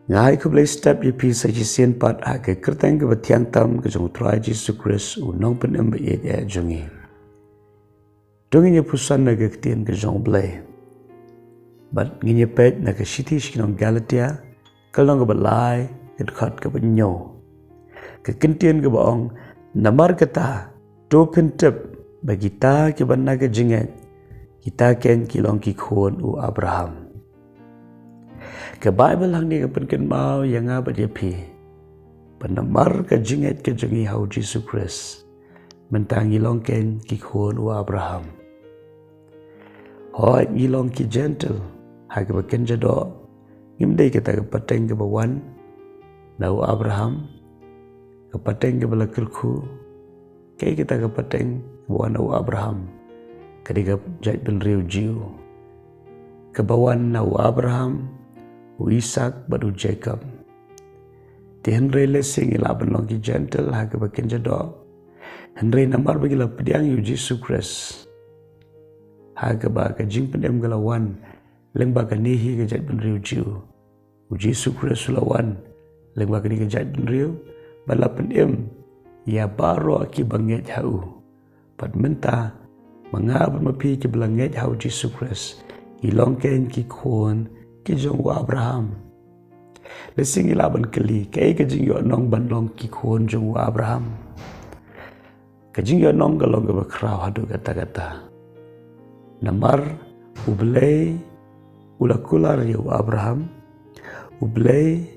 Ngai ku blai step ye pi sa ji sien pat ha ke kerteng ke betiang tam ke jong trai Jesus Christ u nong pen em ye jongi. Dongi ye pusan na ke tien ke jong blai. But ngi ye pet na ke city skinong Galatia kalong ke balai ke khat ke benyo. Ke kentien ke baong namar kata to pentep bagi ta ke banna ke jinget kita ken kilong ki khun u Abraham. Ke Bible hang ni ke penken mau yang apa dia pi. Penamar ke jinget ke jengi hau Jesus Christ. Mentangi long ken ki khun u Abraham. Hoi ngilong ki gentle ha ke beken jado. Ngimdei kita ke pateng ke bawan na u Abraham. Ke pateng ke bala kerku. Kaya kita ke pateng bawan na u Abraham. Ketika jait ben riu jiu. Ke bawan na u Abraham. U Isaac baru Jacob. Ti Henry lesing ila benong ki gentle ha ke beken jado. Henry namar bagi la pediang yu Jesus Christ. Ha ke ba ke jing pendem galawan leng ba ke nihi ke jait ben riu jiu. U Jesus Christ lawan leng ba ke ni ke jait ben riu bala pendem ya baro ki banget hau. Pat menta mangab mapi ki belanget hau Jesus Christ. Ilong ken ki khun ki jong wa Abraham. Lesing ilaban keli kay ka jing yo nong bandong ki khun jong wa Abraham. Ka jing yo nong galong ga bakraw hadu kata-kata. Namar ublay ulakular yo Abraham. Ublay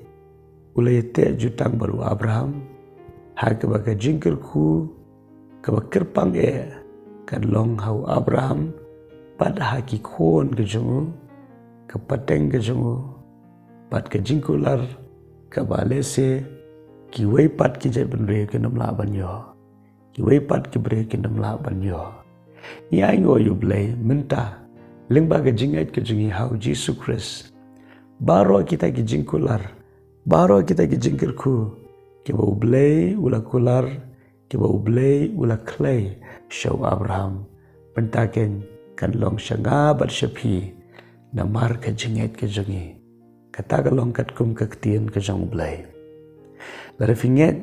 ulayete jutang baru Abraham. Ha ka ba ka jingker ku ka ba kerpang kan long hau Abraham pad ha ki khun ke jong kapateng ke jongo pat ke jingkular ke balese ki wei pat ki jai benre ke nam la ban yo ki wei pat ki bre ke nam la ban yo ya ngo yu blai menta lengba ke jingat ke jingi hau Jesus Christ baro kita ki jingkular baro kita ki jingkerku ke ba blai ula kular ke ba blai ula clay show Abraham pentaken kan long shanga bat shapi namar ke jinget ke jongi kata galong kat kum ke ketien ke jong blai lara finget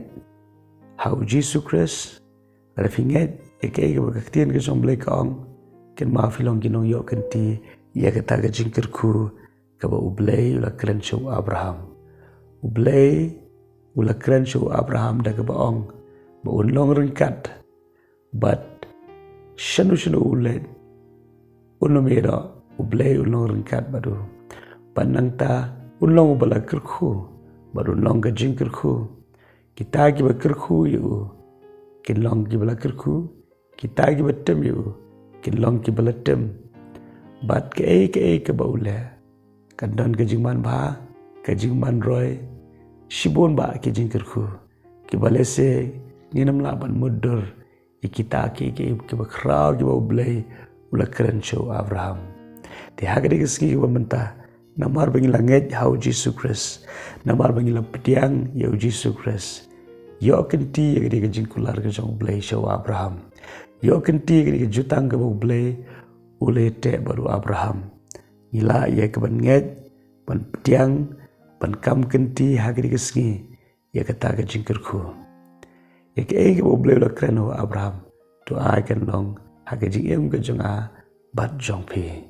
hau Jesus Christ lara finget ke ke ketien ke jong blai kaong ken ma filong kinong yo kenti ya kata ke jingker ku ke ba blai ula kren show Abraham blai ula kren show Abraham da ke baong ba unlong rengkat but shanu ulet unomero ublay ulong ringkat baru panang ta ulong bala kerku baru long ka jing kerku kita ki ba kerku yu kin long ki bala kerku kita ki batem yu kin long ki bala tem bat ke ke ba ule kan don ka jing man ba ka jing man roy shibon ba ki jing kerku ki balese ninam laban mudur ikita ki ba kraw ki ba ublay ula keren show Abraham ti hagade keski bamenta namar bangi langet hau Jesus Christ namar bangi lapdiang ya Jesus Christ yo kenti ya gede jingkular ke jong blai show Abraham yo kenti ya gede jutang ke blai ulete baru Abraham ila ya ke banget ban pdiang ban kam kenti hagade keski ya kata ke jingkerku ya ke blai ula keren Abraham to I can long hagade jing ke jong a bat jong pi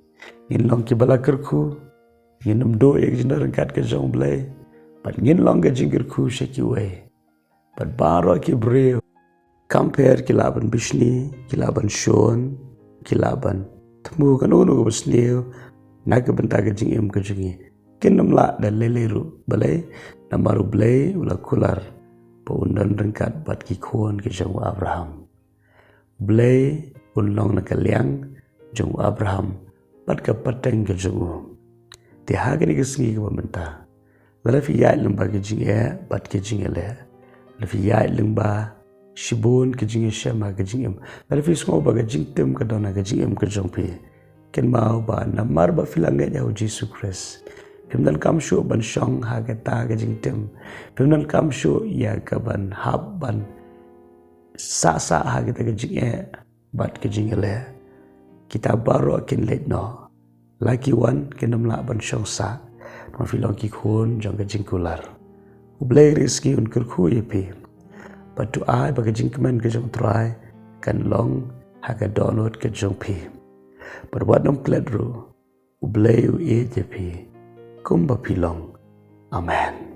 ngin long ki bala kerku ngin nam do ek jina rengkat ke jong blai pat ngin long ke jingir ku sheki we pat baro ki bre compare ki laban bishni ki laban shon ki laban tmu kan unu ko sneu na ke benta ke jing em ke jingi kin nam la da leleru balai namaru blai ula kular pa undan rengkat bat ki khon ke jong Abraham blai unlong na kaliang jong Abraham pat ka pateng ke jongo ti hagani ke singi ke bamenta la fi ya lamba ke jinge pat ke jingele la fi ya lamba shibon ke jinge shama ke jingem la fi smo ba ke jingtem ke dona ke jingem ke jongpi ken mau ba namar ba filange ya Jesus Christ pemdan kam shu ban shong ha ke ta ke jingtem pemdan kam shu ya ka ban hab ban sa ha ke ta ke jinge bat ke jingele kita baru akan let no laki wan kenam la ban shong sa ma filong ki khun jong ka jingkular ublay riski un kerku yepi patu ai ba ka jingkemen ka jong try kan long ha ka download ka jong pi perbuat nom kledru ublay u e jepi kumba pilong amen.